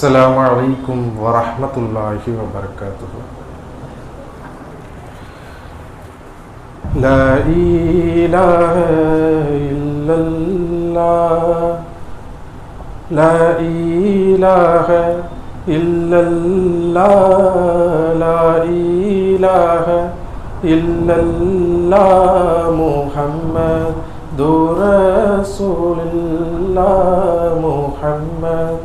السلام عليكم ورحمة الله وبركاته. لا إله إلا الله لا إله إلا الله لا إله إلا الله محمد رسول الله محمد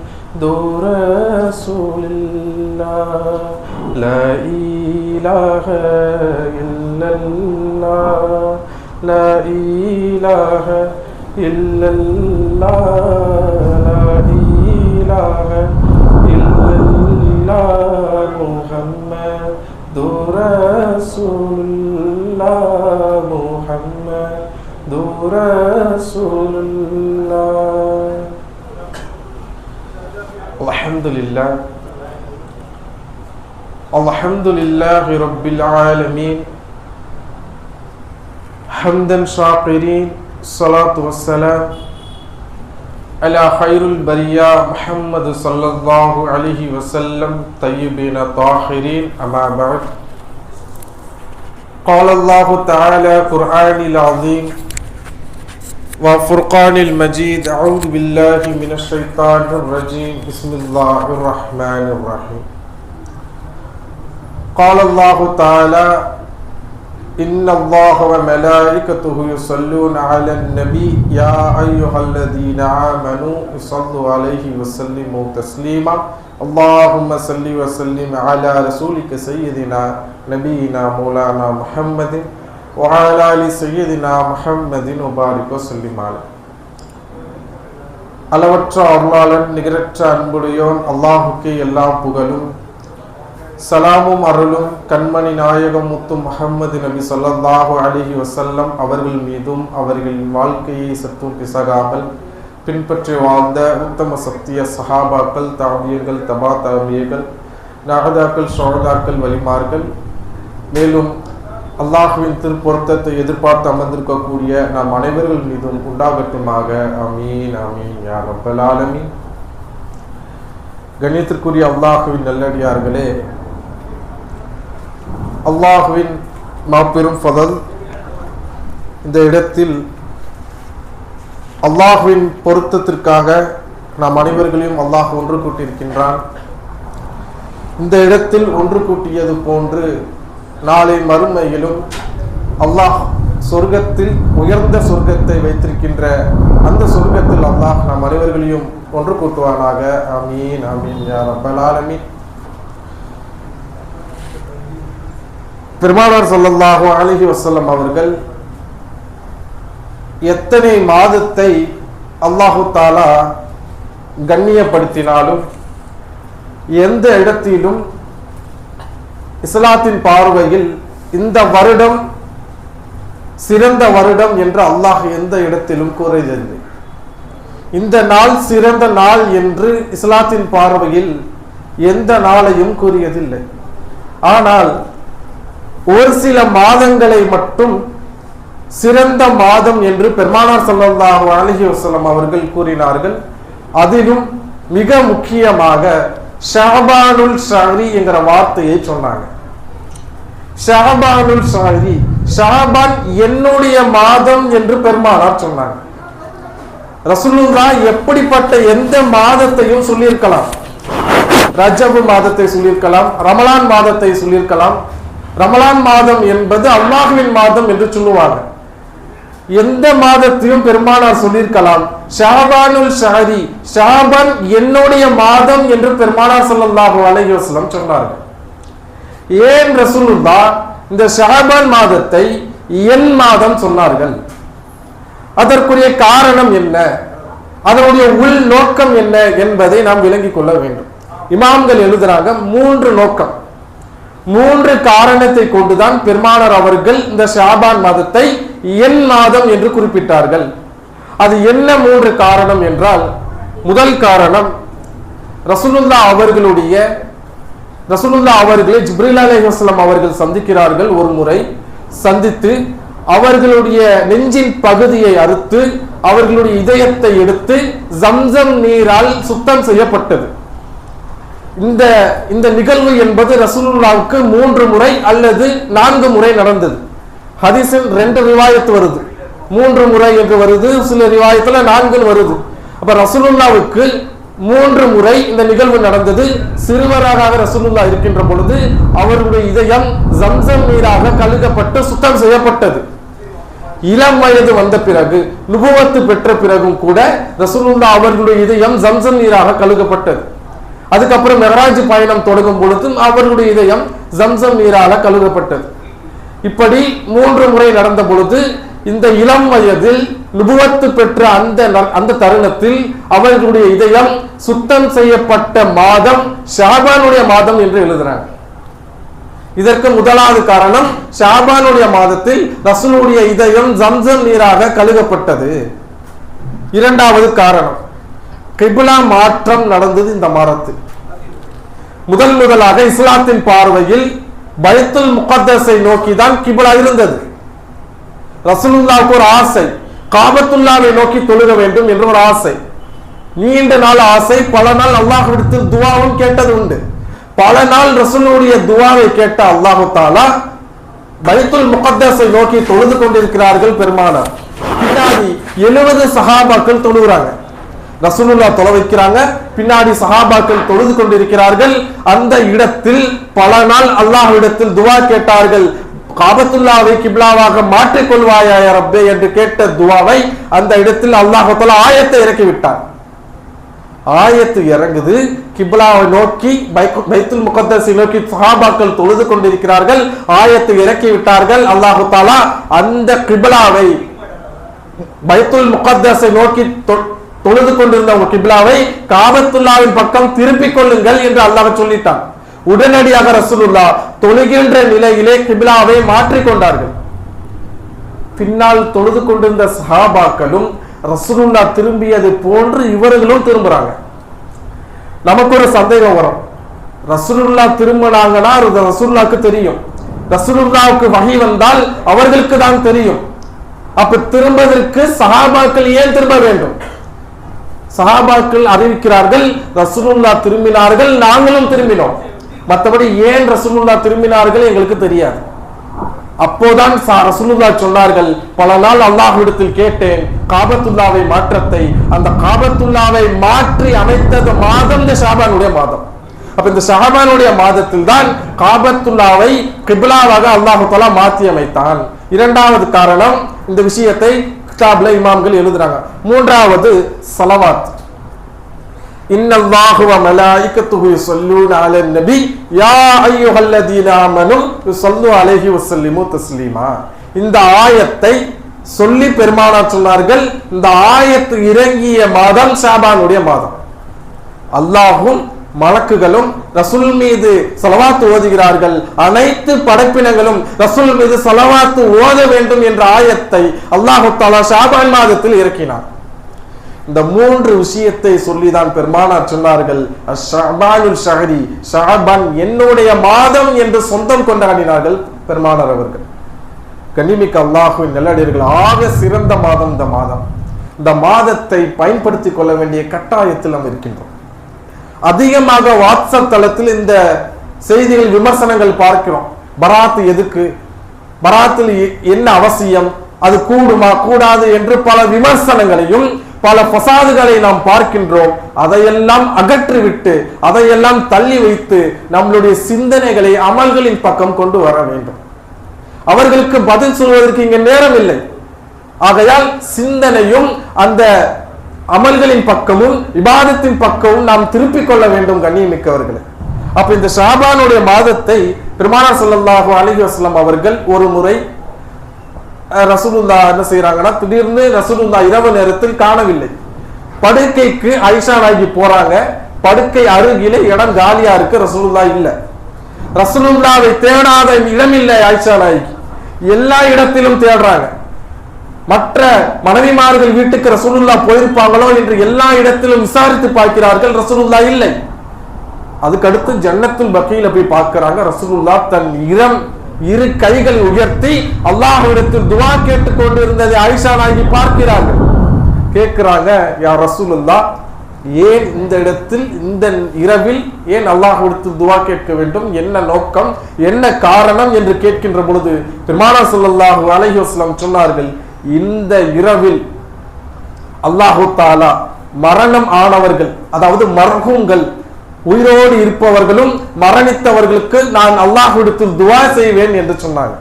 رسول الله لا إله إلا الله لا إله إلا الله لا إله إلا الله محمد رسول الله محمد رسول الله. الحمد لله الحمد لله رب العالمين حمدا شاكرين الصلاة والسلام على خير البرية محمد صلى الله عليه وسلم طيبين طاهرين. أما بعد قال الله تعالى قرآن العظيم وفرقان المجيد أعوذ بالله من الشيطان الرجيم بسم الله الرحمن الرحيم. قال الله تعالى إن الله وملائكته يصلون على النبي يا أيها الذين آمنوا صلوا عليه وسلموا تسليما اللهم صل وسلم على رسولك سيدنا نبينا مولانا محمد وعلى آل سيدنا محمد وبارك وسلم عليه. அளவற்ற அருளாளன் நிகரற்ற அன்புடையோன் அல்லாஹுக்கே எல்லா புகழும் சலாமும் அருளும் கண்மணி நாயகம் முத்து முஹம்மது நபி ஸல்லல்லாஹு அலைஹி வஸல்லம் அவர்கள் மீதும் அவர்களின் வாழ்க்கையை சற்றும் பிசகாமல் பின்பற்றி வாழ்ந்த உத்தம சத்திய சஹாபாக்கள் தாபியர்கள் தபா தாபியர்கள் நஹதாக்கள் ஷஹதாக்கள் வலிமார்கள் மேலும் அல்லாஹுவின் திருப்பொருத்தத்தை எதிர்பார்த்து அமர்ந்திருக்கக்கூடிய நாம் அனைவர்கள் மீதும் உண்டாகட்டுமாக. ஆமீன் ஆமீன் யா ரப்பல் ஆலமீன். கண்ணியத்திற்குரிய அல்லாஹுவின் நல்லடியார்களே, அல்லாஹுவின் மாபெரும் ஃபதல் இந்த இடத்தில் அல்லாஹுவின் பொருத்தத்திற்காக நாம் அனைவர்களையும் அல்லாஹ் ஒன்று கூட்டியிருக்கின்றான். இந்த இடத்தில் ஒன்று கூட்டியது போன்று நாளை மறுமையிலும் அல்லாஹ் சொர்க்கத்தில் உயர்ந்த சொர்க்கத்தை வைத்திருக்கின்ற அந்த சொர்க்கத்தில் அல்லாஹ் நாம் அனைவர்களையும் ஒன்று கூட்டுவானாக. ஆமீன் ஆமீன் யா ரப்பல் ஆலமீன். பெருமானார் ஸல்லல்லாஹு அலைஹி வஸல்லம் அவர்கள் எத்தனை மாதத்தை அல்லாஹு தஆலா கண்ணியப்படுத்தினாலும் எந்த இடத்திலும் இஸ்லாத்தின் பார்வையில் இந்த வருடம் சிறந்த வருடம் என்று அல்லாஹ் எந்த இடத்திலும் கூறியதில்லை. இந்த நாள் சிறந்த நாள் என்று இஸ்லாத்தின் பார்வையில் எந்த நாளையும் கூறியதில்லை. ஆனால் ஒரு சில மாதங்களை மட்டும் சிறந்த மாதம் என்று பெருமானார் ஸல்லல்லாஹு அலைஹி வஸல்லம் அவர்கள் கூறினார்கள். அதிலும் மிக முக்கியமாக ஷஅபானுல் ஷஹரி என்கிற வார்த்தையை சொன்னாங்க. ஷஅபானுல் ஷஹரி, ஷஅபான் என்னுடைய மாதம் என்று பெருமானார் சொன்னாங்க. ரசூலுல்லாஹ் எப்படிப்பட்ட எந்த மாதத்தையும் சொல்லியிருக்கலாம். ரஜப் மாதத்தை சொல்லியிருக்கலாம், ரமலான் மாதத்தை சொல்லியிருக்கலாம். ரமலான் மாதம் என்பது அல்லாஹ்வின் மாதம் என்று சொல்லுவாங்க. எந்த மாதத்தையும் பெருமானார் சொல்லியிருக்கலாம். ஷஅபானுல் ஷஹரி, ஷஅபான் என்னுடைய மாதம் என்று பெருமானார் ஸல்லல்லாஹு அலைஹி வஸல்லம் சொன்னார்கள். ஏன் ரசூலுல்லாஹ் இந்த ஷஅபான் மாதத்தை என் மாதம் சொன்னார்கள்? அதற்குரிய காரணம் என்ன, அதனுடைய உள் நோக்கம் என்ன என்பதை நாம் விளங்கிக் கொள்ள வேண்டும். இமாம்கள் எழுதுறாங்க, 3 நோக்கம், 3 காரணத்தை கொண்டுதான் பெருமானார் அவர்கள் இந்த ஷஅபான் மாதத்தை என் மாதம் என்று குறிப்பிட்டார்கள். அது என்ன 3 காரணம் என்றால், முதல் காரணம் ரசூலுல்லாஹ் அவர்களை ஜிப்ரீல் அலைஹிஸ்ஸலாம் அவர்கள் சந்திக்கிறார்கள். ஒரு முறை சந்தித்து அவர்களுடைய நெஞ்சின் பகுதியை அறுத்து அவர்களுடைய இதயத்தை எடுத்து ஜம்சம் நீரால் சுத்தம் செய்யப்பட்டது. இந்த இந்த நிகழ்வு என்பது ரசூலுல்லாவுக்கு 3 முறை அல்லது 4 முறை நடந்தது. ஹதீஸில் 2 ரிவாயத் வருது, 3 முறை என்று வருது, சில ரிவாயத்துல 4 வருது. அப்ப ரசூலுல்லாவுக்கு 3 முறை இந்த நிகழ்வு நடந்தது. சிறுவராக ரசூலுல்லா இருக்கின்ற பொழுது அவருடைய இதயம் ஜம்சம் நீராக கழுகப்பட்டு சுத்தம் செய்யப்பட்டது. இளம் வயது வந்த பிறகு, நுபுவத்து பெற்ற பிறகும் கூட ரசூலுல்லா அவர்களுடைய இதயம் ஜம்சம் நீராக கழுகப்பட்டது. அதுக்கப்புறம் மெஹராஜ் பயணம் தொடங்கும் பொழுது அவர்களுடைய இதயம் ஜம்சம் நீரால கழுகப்பட்டது. இப்படி 3 முறை நடந்த பொழுது இந்த இளம் வயதில் நுபுவத்து பெற்ற அந்த தருணத்தில் அவர்களுடைய இதயம் சுத்தம் செய்யப்பட்ட மாதம் ஷாபானுடைய மாதம் என்று எழுதுறாங்க. இதற்கு முதலாவது காரணம், ஷாபானுடைய மாதத்தில் ரசூலுடைய இதயம் ஜம்சம் நீராக கழுகப்பட்டது. இரண்டாவது காரணம், கிப்லா மாற்றம் நடந்தது இந்த மாதத்தில். முதலாக இஸ்லாத்தின் பார்வையில் பைத்துல் முகத்தஸை நோக்கி தான் கிப்லா இருந்தது. ரசூலுல்லாஹ்வுக்கு ஒரு ஆசை, காபத்துல்லாவை நோக்கி தொழுக வேண்டும் என்ற ஒரு ஆசை, நீண்ட நாள் ஆசை. பல நாள் அல்லாஹ்விடத்தில் துஆவும் கேட்டது உண்டு. பல நாள் ரசூலுடைய துஆவை கேட்ட அல்லாஹ் தஆலா பைத்துல் முகத்தஸை நோக்கி தொழுது கொண்டிருக்கிறார்கள் பெருமானார். பின்னாடி 70 சஹாபாக்கள் தொழுகிறாங்க. ரசூலுல்லாஹ் தொழ வைக்கிறாங்க, பின்னாடி சஹாபாக்கள் தொழுது கொண்டிருக்கிறார்கள். அந்த இடத்தில் பல நாள் அல்லாஹ்விடத்தில் துஆ கேட்டார்கள். காபத்துல்லாவை கிப்லாவாக மாற்றிக் கொள்வாயா ரப்பே என்று கேட்ட துஆவை அந்த இடத்தில் அல்லாஹ் தஆலா ஆயத்தை இறக்கி விட்டார். ஆயத்து இறங்குது, கிப்லாவை நோக்கி பைத்துல் முகத்தஸை நோக்கி சஹாபாக்கள் தொழுது கொண்டிருக்கிறார்கள். ஆயத்தை இறக்கி விட்டார்கள். அல்லாஹ் தஆலா அந்த கிப்லாவை பைத்துல் முகத்தஸை நோக்கி தொழுது கொண்டிருந்த உங்க கிப்லாவை காபத்துல்லாவின் பக்கம் திருப்பிக் கொள்ளுங்கள் என்று அல்லாஹ் சொல்லிட்டான். உடனடியாக ரசூலுல்லாஹ் தொழுகின்ற நிலையிலே கிப்லாவை மாற்றிக் கொண்டார்கள். பின்னால் தொழுது கொண்டிருந்த சஹாபாக்களும் ரசூலுல்லாஹ் திரும்பியது போன்று இவர்களும் திரும்புறாங்க. நமக்கு ஒரு சந்தேகம் வரும், ரசூலுல்லாஹ் திரும்பினாங்கன்னா ரசூலுல்லாஹ்க்கு தெரியும், ரசூலுல்லாஹ்வுக்கு வஹி வந்தால் அவர்களுக்கு தான் தெரியும். அப்ப திரும்பதற்கு சஹாபாக்கள் ஏன் திரும்ப வேண்டும்? சஹாபாக்கள் அறிவிக்கிறார்கள், ரசூலுல்லாஹ் திரும்பினார்கள், நாங்களும் திரும்பினோம். மற்றபடி ஏன் ரசூலுல்லாஹ் திரும்பினார்கள் எங்களுக்கு தெரியாது. அப்போதான் ரசூலுல்லாஹ் சொன்னார்கள், பல நாள் அல்லாஹ்விடத்தில் கேட்டேன் காபத்துல்லாவை மாற்றத்தை. அந்த காபத்துல்லாவை மாற்றி அமைத்தது மாதம் இந்த ஷாபானுடைய மாதம். அப்ப இந்த ஷாபானுடைய மாதத்தில் தான் காபத்துல்லாவை கிப்லாவாக அல்லாஹ் தஆலா மாற்றி அமைத்தான். இரண்டாவது காரணம், இந்த விஷயத்தை கிதாப்ல இமாம்கள் எழுதுறாங்க. மூன்றாவது ஸலவாத். இன்னல்லாஹு வ மலாயிகத்துஹு யுஸல்லூன அலன் நபி யா அய்யுஹல்லதீன ஆமனு யுஸல்லூ அலைஹி வஸல்லிமு தஸ்லீமா. இந்த ஆயத்தை சொல்லி பெருமானார் சொன்னார்கள், இந்த ஆயத்து இறங்கிய மாதம் ஷாபானுடைய மாதம். அல்லாஹ்வும் மலக்குகளும் ரசூல் மீது ஸலவாத் ஓதுகிறார்கள். அனைத்து படைப்பினங்களும் ரசூல் மீது ஸலவாத் ஓத வேண்டும் என்ற ஆயத்தை அல்லாஹ் தஆலா ஷாபான் மாதத்தில் இறக்கினார். இந்த 3 விஷயத்தை சொல்லிதான் பெருமானார் சொன்னார்கள், ஷஅபானுல் ஷஹரி, ஷஅபான் என்னுடைய மாதம் என்று சொந்தம் கொண்டாடினார்கள் பெருமானார் அவர்கள். கண்ணிமிக்க அல்லாஹ்வின் நல்லடியார்கள், ஆக சிறந்த மாதம் இந்த மாதம். இந்த மாதத்தை பயன்படுத்திக் கொள்ள வேண்டிய கட்டாயத்தில் நாம் இருக்கின்றோம். அதிகமாக வாட்ஸ்அப் தளத்தில் இந்த செய்திகள் விமர்சனங்கள் பார்க்கிறோம். பராத் எதுக்கு, பராத்தில் என்ன அவசியம், அது கூடுமா கூடாது என்று பல விமர்சனங்களையும் பல ஃபசாதுகளை நாம் பார்க்கின்றோம். அதையெல்லாம் அகற்றிவிட்டு, அதையெல்லாம் தள்ளி வைத்து நம்மளுடைய சிந்தனைகளை அமல்களின் பக்கம் கொண்டு வர வேண்டும். அவர்களுக்கு பதில் சொல்வதற்கு இங்க நேரம் இல்லை. ஆகையால் சிந்தனையும் அந்த அமல்களின் பக்கமும் இபாதத்தின் பக்கமும் நாம் திருப்பிக் கொள்ள வேண்டும் கண்ணியமிக்கவர்களே. அப்ப இந்த ஷாபானுடைய மாதத்தை பெருமானார் ஸல்லல்லாஹு அலைஹி வஸல்லம் அவர்கள் ஒரு முறை ரசூலுல்லாஹ் என்ன செய்யறாங்கன்னா, திடீர்னு ரசூலுல்லாஹ் இரவு நேரத்தில் காணவில்லை. படுக்கைக்கு ஆயிஷா நாயகி போறாங்க. படுக்கை அருகிலே இடம் காலியா இருக்கு, ரசூலுல்லாஹ் இல்ல. ரசூலுல்லாஹ்வை தேடாத இடம் இல்லை ஆயிஷா நாயகி. எல்லா இடத்திலும் தேடுறாங்க. மற்ற மனைவிமார்கள் வீட்டுக்கு ரசூலுல்லாஹ் போயிருப்பாங்களோ என்று எல்லா இடத்திலும் விசாரித்து பார்க்கிறார்கள், ரசூலுல்லாஹ் இல்லை. அதுக்கடுத்து ஜன்னத்துல் பக்கீல போய் பார்க்கிறாங்க. ரசூலுல்லாஹ் தன் இரு கைகள் உயர்த்தி அல்லாஹ்விடத்தில் துஆ கேட்டுக் கொண்டிருந்ததை ஆயிஷா நாயகி பார்க்கிறார்கள். கேட்கிறாங்க, யா ரசூலுல்லாஹ், ஏன் இந்த இடத்தில் இந்த இரவில் ஏன் அல்லாஹ்விடத்தில் துஆ கேட்க வேண்டும், என்ன நோக்கம், என்ன காரணம் என்று கேட்கின்ற பொழுது பெருமானார் ஸல்லல்லாஹு அலைஹி வஸல்லம் சொன்னார்கள், இந்த இரவில் அல்லாஹு தஆலா மரணம் ஆனவர்கள், அதாவது மர்ஹூம்கள், உயிரோடு இருப்பவர்களும் மரணித்தவர்களுக்கு நான் அல்லாஹ்விடத்தில் துஆ செய்வேன் என்று சொன்னாங்க.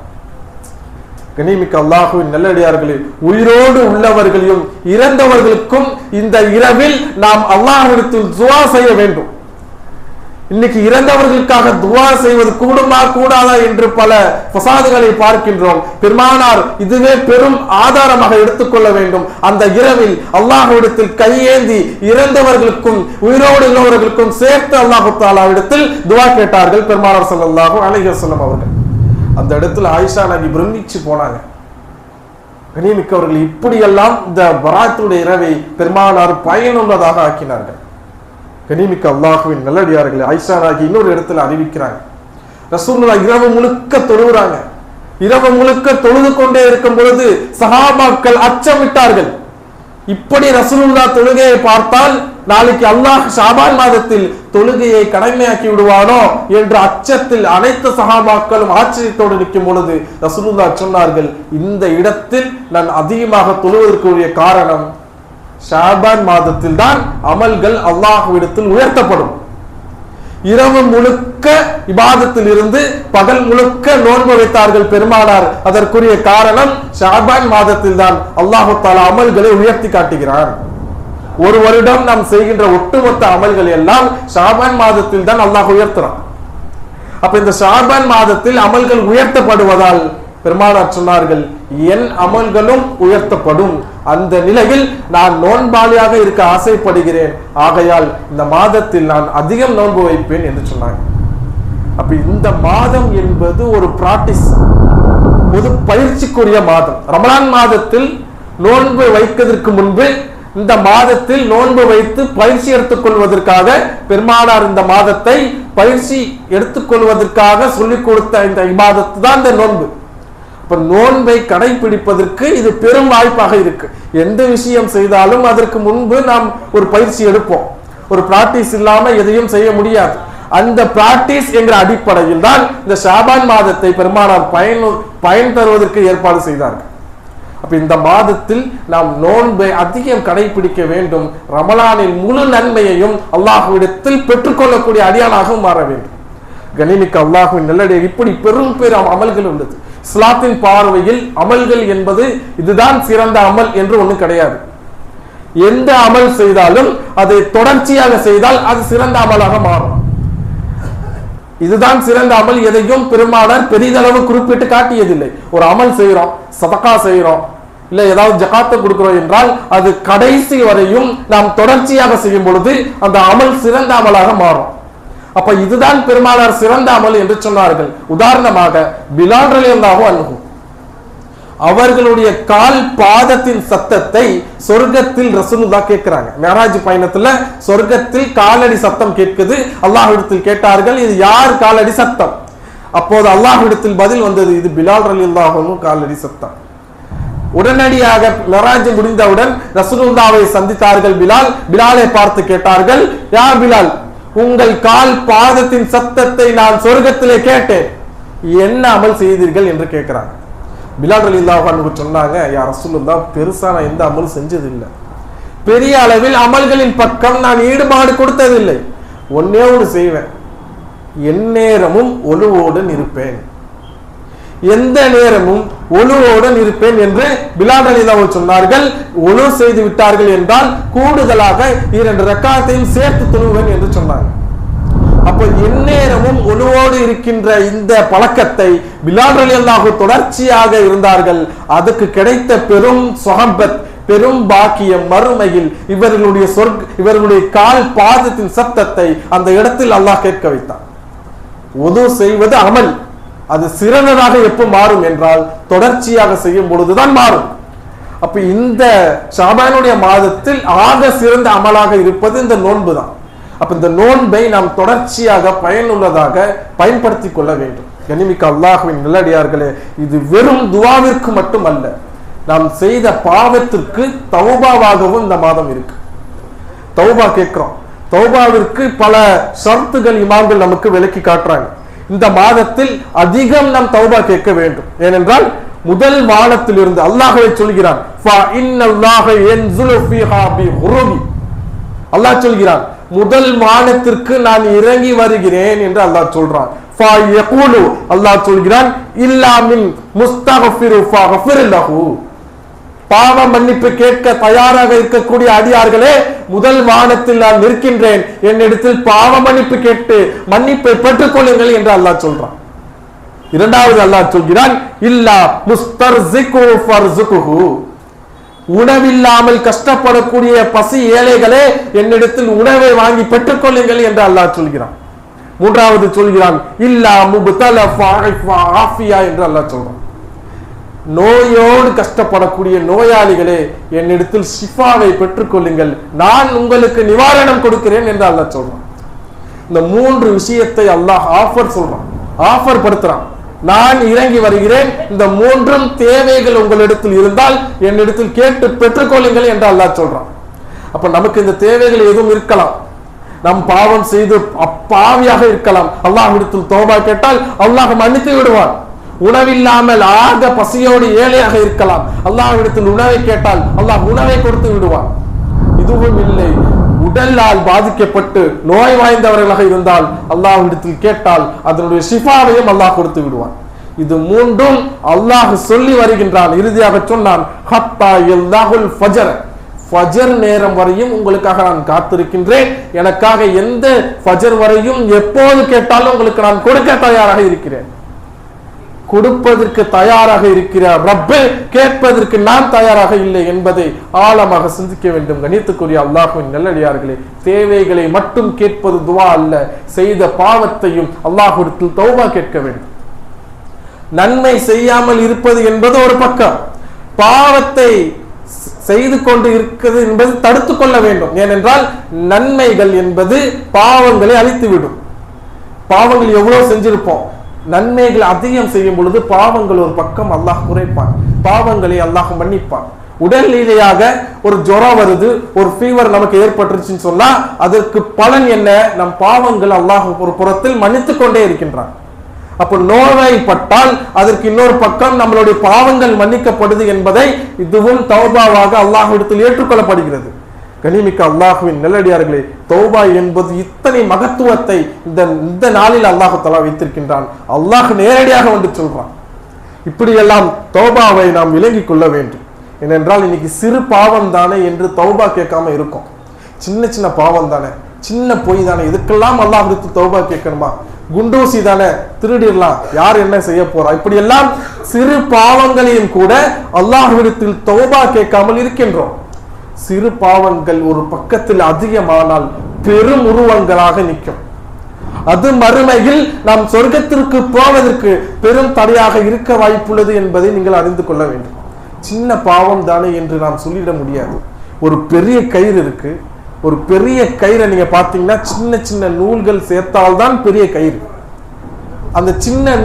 கண்ணியமிக்க அல்லாஹ்வின் நல்லடியார்களே, உயிரோடு உள்ளவர்களையும் இறந்தவர்களுக்கும் இந்த இரவில் நாம் அல்லாஹ்விடத்தில் துஆ செய்ய வேண்டும். இன்னைக்கு இறந்தவர்களுக்காக துஆ செய்வது கூடுமா கூடாதா என்று பல ஃபசாதுகளை பார்க்கின்றோம். பெருமானார் இதுவே பெரும் ஆதாரமாக எடுத்துக்கொள்ள வேண்டும். அந்த இரவில் அல்லாஹ்விடத்தில் கையேந்தி இறந்தவர்களுக்கும் உயிரோடு உள்ளவர்களுக்கும் சேர்த்து அல்லாஹ் தஆலாவிடத்தில் துஆ கேட்டார்கள் பெருமானார் ஸல்லல்லாஹு அலைஹி வஸல்லம் அவர்கள். அந்த இடத்துல ஆயிஷா நபி பிரமிச்சு போனாங்க. கண்ணியமிக்கவர்கள், இப்படியெல்லாம் இந்த பராத்துடைய இரவை பெருமானார் பயனுள்ளதாக ஆக்கினார்கள். கண்ணியமிக்க அல்லாஹ்வின் நல்லடியார்களே, ஆயிஷா நபி இன்னொரு இடத்துல அறிவிக்கிறாங்க, ரசூலுல்லாஹ் இரவு முழுக்க தொழுகிறாங்க. இரவு முழுக்க தொழுது கொண்டே இருக்கும் பொழுது சஹாபாக்கள் அச்சமிட்டார்கள். இப்படி ரசூலுல்லாஹ் தொழுகையை பார்த்தால் நாளைக்கு அல்லாஹ் ஷாபான் மாதத்தில் தொழுகையை கடமையாக்கி விடுவானோ என்ற அச்சத்தில் அனைத்து சஹாபாக்களும் ஆச்சரியத்தோடு நிற்கும் பொழுது ரசூலுல்லாஹ் சொன்னார்கள், இந்த இடத்தில் நான் அதிகமாக தொழுவதற்குரிய காரணம் ஷாபான் மாதத்தில் தான் அமல்கள் அல்லாஹ்விடத்தில் உயர்த்தப்படும். இரவு முழுக்க இபாதத்தில் இருந்து பகல் முழுக்க நோன்பு வைத்தார்கள் பெருமானார். அதற்குரிய காரணம் ஷாபான் மாதத்தில் தான் அல்லாஹ் தஆலா அமல்களை உயர்த்தி காட்டுகிறார். ஒரு வருடம் நாம் செய்கின்ற ஒட்டுமொத்த அமல்கள் எல்லாம் ஷாபான் மாதத்தில் தான் அல்லாஹ் உயர்த்துறான். அப்ப இந்த ஷாபான் மாதத்தில் அமல்கள் உயர்த்தப்படுவதால் பெருமானார் சொன்னார்கள், என் அமல்களும் உயர்த்தப்படும். அந்த நிலையில் நான் நோன்பாளியாக இருக்க ஆசைப்படுகிறேன், ஆகையால் இந்த மாதத்தில் நான் அதிகம் நோன்பு வைப்பேன் என்று சொன்னாங்க. அப்ப இந்த மாதம் என்பது ஒரு பிராக்டிஸ், ஒரு பயிற்சிக்குரிய மாதம். ரமலான் மாதத்தில் நோன்பு வைப்பதற்கு முன்பு இந்த மாதத்தில் நோன்பு வைத்து பயிற்சி எடுத்துக்கொள்வதற்காக பெருமானார் இந்த மாதத்தை பயிற்சி எடுத்துக்கொள்வதற்காக சொல்லிக் கொடுத்த இந்த இபாதத்து தான் இந்த நோன்பு. இப்ப நோன்பை கடைபிடிப்பதற்கு இது பெரும் வாய்ப்பாக இருக்கு. எந்த விஷயம் செய்தாலும் அதற்கு முன்பு நாம் ஒரு பயிற்சி எடுப்போம். ஒரு பிராக்டிஸ் இல்லாம எதையும் செய்ய முடியாது. அந்த பிராக்டிஸ் என்ற அடிப்படையில் தான் இந்த ஷாபான் மாதத்தை பெருமானார் பயன் தருவதற்கு ஏற்பாடு செய்தார்கள். அப்ப இந்த மாதத்தில் நாம் நோன்பை அதிகம் கடைபிடிக்க வேண்டும். ரமலானின் முழு நன்மையையும் அல்லாஹ்விடத்தில் பெற்றுக்கொள்ளக்கூடிய அடியானாக மாற வேண்டும். கண்ணியமிக்க அல்லாஹ்வின் நல்லடியார்களே, இப்படி பெரும் பெரும் அமல்கள் உள்ளது. இஸ்லாத்தின் பார்வையில் அமல்கள் என்பது இதுதான் சிறந்த அமல் என்று ஒண்ணு கிடையாது. எந்த அமல் செய்தாலும் அதை தொடர்ச்சியாக செய்தால் அது சிறந்த அமலாக மாறும். இதுதான் சிறந்த அமல். எதையும் பெருமானார் பெரிதளவு குறிப்பிட்டு காட்டியதில்லை. ஒரு அமல் செய்யறோம், சதகா செய்யறோம், இல்ல ஏதாவது ஜகாத்தை கொடுக்கிறோம் என்றால் அது கடைசி வரையும் நாம் தொடர்ச்சியாக செய்யும் பொழுது அந்த அமல் சிறந்த அமலாக மாறும். அப்ப இதுதான் பெருமானார் சிறந்த அமல் என்று சொன்னார்கள். உதாரணமாக பிலால் ரலியல்லாஹு அன்ஹு அவர்களுடைய கால் பாதத்தின் சத்தத்தை சொர்க்கத்தில் ரசூலுல்லாஹ் கேட்கிறாங்க. மேராஜ் பயணத்துல சொர்க்கத்தில் காலடி சத்தம் கேட்குது. அல்லாஹ்விடத்தில் கேட்டார்கள், இது யார் காலடி சத்தம்? அப்போது அல்லாஹ்விடத்தில் பதில் வந்தது, இது பிலால் ரலியல்லாஹு அன்ஹு காலடி சத்தம். உடனடியாக மேராஜ் முடிந்தவுடன் ரசூலுல்லாஹ்வை சந்தித்தார்கள். பிலாலை பார்த்து கேட்டார்கள், யா பிலால், உங்கள் கால் பாதத்தின் சத்தத்தை நான் சொர்க்கத்திலே கேட்டேன், என்ன அமல் செய்தீர்கள் என்று கேட்கிறாங்க. பிலால் ரலியல்லாஹு அன்ஹு சொன்னாங்க, யா ரசூலுல்லாஹ், பெருசா நான் எந்த அமல் செஞ்சதில்லை, பெரிய அளவில் அமல்களின் பக்கம் நான் ஈடுபாடு கொடுத்ததில்லை, ஒன்னே ஒன்று செய்வேன், எந்நேரமும் ஒழுவோடன் இருப்பேன், எந்த நேரமும் ஒழுவோடன் இருப்பேன் என்று பிலால் ரலியல்லாஹு சொன்னார்கள். ஒழு செய்து விட்டார்கள் என்றால் கூடுதலாக 2 ரக்காத்தையும் சேர்த்து தொழுவேன் என்று சொன்னாங்க. அப்ப எந்நேரமும் ஒழுவோடு இருக்கின்ற இந்த பழக்கத்தை பிலால் ரலியல்லாஹு தொடர்ச்சியாக இருந்தார்கள். அதுக்கு கிடைத்த பெரும் சொஹபத், பெரும் பாக்கியம் மறுமையில் இவர்களுடைய கால் பாதத்தின் சத்தத்தை அந்த இடத்தில் அல்லாஹ் கேட்க வைத்தார். ஒது செய்வது அமல், அது சிறந்ததாக எப்ப மாறும் என்றால் தொடர்ச்சியாக செய்யும் பொழுதுதான் மாறும். அப்ப இந்த ஷாபானுடைய மாதத்தில் ஆக சிறந்த அமலாக இருப்பது இந்த நோன்பு தான். அப்ப இந்த நோன்பை நாம் தொடர்ச்சியாக பயனுள்ளதாக பயன்படுத்திக் கொள்ள வேண்டும். கண்ணியமிக்க அல்லாஹ்வின் நல்லடியார்களே, இது வெறும் துஆவிற்கு மட்டும் அல்ல, நாம் செய்த பாவத்திற்கு தௌபாவாகவும் இந்த மாதம் இருக்கு. தௌபா கேட்கிறோம். தௌபாவிற்கு பல ஷர்த்துகள் இமாம்கள் நமக்கு விளக்கி காட்டுறாங்க. இந்த மாதத்தில் அதிகம் நாம் தௌபா கேட்க வேண்டும். ஏனென்றால் முதல் வானத்திலிருந்து அல்லாஹ்வே சொல்கிறான், அல்லாஹ் சொல்கிறான், முதல் வானத்திற்கு நான் இறங்கி வருகிறேன் என்று அல்லாஹ் சொல்றான். அல்லாஹ் சொல்கிறான், பாவ மன்னிப்பு கேட்க தயாராக இருக்கக்கூடிய அடியார்களே, முதல் வானத்தில் நான் நிற்கின்றேன், என்னிடத்தில் பாவ மன்னிப்பு கேட்டு மன்னிப்பை பெற்றுக் கொள்ளுங்கள் என்று அல்லாஹ் சொல்றான். இரண்டாவது அல்லாஹ் சொல்கிறான், இல்லா முஸ்தர்ஸிகு ஃபர்ஸுகுஹு, உணவில்லாமல் கஷ்டப்படக்கூடிய பசி ஏழைகளே, என்னிடத்தில் உணவை வாங்கி பெற்றுக் கொள்ளுங்கள் என்று அல்லாஹ் சொல்கிறான். மூன்றாவது சொல்கிறான், இல்லா முப்தல ஃபஆஃபியா என்று அல்லாஹ் சொல்றான். நோயோடு கஷ்டப்படக்கூடிய நோயாளிகளே, என்னிடத்தில் ஷிஃபாவை பெற்றுக் கொள்ளுங்கள், நான் உங்களுக்கு நிவாரணம் கொடுக்கிறேன் என்று அல்லாஹ் சொல்றான். இந்த மூன்று விஷயத்தை அல்லாஹ் ஆஃபர் படுத்துறான். நான் இறங்கி வருகிறேன், இந்த மூன்றும் தேவைகள் உங்களிடத்தில் இருந்தால் என்னிடத்தில் கேட்டு பெற்றுக்கொள்ளுங்கள் என்று அல்லாஹ் சொல்றான். அப்ப நமக்கு இந்த தேவைகள் எதுவும் இருக்கலாம், நம் பாவம் செய்து அப்பாவியாக இருக்கலாம். அல்லாஹ்விடத்தில் தௌபா கேட்டால் அல்லாஹ் மன்னித்து விடுவான். உணவில்லாமல் ஆக பசியோடு ஏழையாக இருக்கலாம், அல்லாஹ்விடத்தில் உணவை கேட்டால் அல்லாஹ் உணவை கொடுத்து விடுவான். இதுவும் இல்லை, உடலால் பாதிக்கப்பட்டு நோய் வாய்ந்தவர்களாக இருந்தால் அல்லாஹ்விடத்தில் கேட்டால் அதனுடைய ஷிஃபாவையும் அல்லாஹ் கொடுத்து விடுவான். இது மூன்றும் அல்லாஹ் சொல்லி வருகின்றான். இறுதியாக சொன்னான், ஹத்தா யல்லாஹுல் ஃபஜர், ஃபஜர் நேரம் வரையும் உங்களுக்காக நான் காத்திருக்கின்றேன், எனக்காக எந்த ஃபஜர் வரையும் எப்போது கேட்டாலும் உங்களுக்கு நான் கொடுக்க தயாராக இருக்கிறேன். கொடுப்பதற்கு தயாராக இருக்கிறார் ரப்பு, கேட்பதற்கு நான் தயாராக இல்லை என்பதை ஆழமாக சிந்திக்க வேண்டும். கணித்துக்குரிய அல்லாஹ்வின் நல்லடியார்களே, தேவைகளை மட்டும் கேட்பது துவா அல்ல, செய்த பாவத்தையும் அல்லாஹ்விடத்தில் தௌபா கேட்க வேண்டும். நன்மை செய்யாமல் இருப்பது என்பது ஒரு பக்கம், பாவத்தை செய்து கொண்டு இருக்கிறது என்பது தடுத்து கொள்ள வேண்டும். ஏனென்றால் நன்மைகள் என்பது பாவங்களை அழித்துவிடும். பாவங்கள் எவ்வளவு செஞ்சிருப்போம், நன்மைகள் அதிகம் செய்யும் பொழுது பாவங்கள் ஒரு பக்கம் அல்லாஹ் குறைப்பான், பாவங்களை அல்லாஹ் மன்னிப்பான். உடல் ரீதியாக ஒரு ஜுரம் வருது, ஒரு ஃபீவர் நமக்கு ஏற்பட்டுருச்சுன்னு சொன்னா அதற்கு பலன் என்ன, நம் பாவங்கள் அல்லாஹ் ஒரு புறத்தில் மன்னித்துக் கொண்டே இருக்கின்றான். அப்ப நோய்பட்டால் அதற்கு இன்னொரு பக்கம் நம்மளுடைய பாவங்கள் மன்னிக்கப்படுது என்பதை இதுவும் தௌபாவாக அல்லாஹ்விடத்தில் ஏற்றுக்கொள்ளப்படுகிறது. கனிமிக்க அல்லாஹுவின் நல்லடியார்களே, தௌபா என்பது இத்தனை மகத்துவத்தை இந்த நாளில் அல்லாஹு தஆலா வைத்திருக்கின்றான். அல்லாஹ் நேரடியாக வந்து சொல்றான். இப்படியெல்லாம் தௌபாவை நாம் விளங்கிக் கொள்ள வேண்டும். ஏனென்றால் இன்னைக்கு சிறு பாவம் தானே என்று தௌபா கேட்காம இருக்கும். சின்ன சின்ன பாவம் தானே, சின்ன பொய் தானே, இதுக்கெல்லாம் அல்லாஹ்விடத்தில் தௌபா கேட்கணுமா? குண்டூசி தானே, திருடிடலாம், யார் என்ன செய்ய போறா? இப்படி எல்லாம் சிறு பாவங்களையும் கூட அல்லாஹ்விடத்தில் தௌபா கேட்காமல் இருக்கின்றோம். சிறு பாவங்கள் ஒரு பக்கத்தில் அதிகமானால் பெரும் உருவங்களாக நிற்கும். அது மறுமையில் நாம் சொர்க்கத்திற்கு போவதற்கு பெரும் தடையாக இருக்க வாய்ப்புள்ளது என்பதை நீங்கள் அறிந்து கொள்ள வேண்டும். சின்ன பாவம் தானே என்று நாம் சொல்லிட முடியாது. ஒரு பெரிய கயிறு இருக்கு, ஒரு பெரிய கயிறை நீங்க பாத்தீங்கன்னா சின்ன சின்ன நூல்கள் சேர்த்தால்தான் பெரிய கயிறு. அந்த சின்ன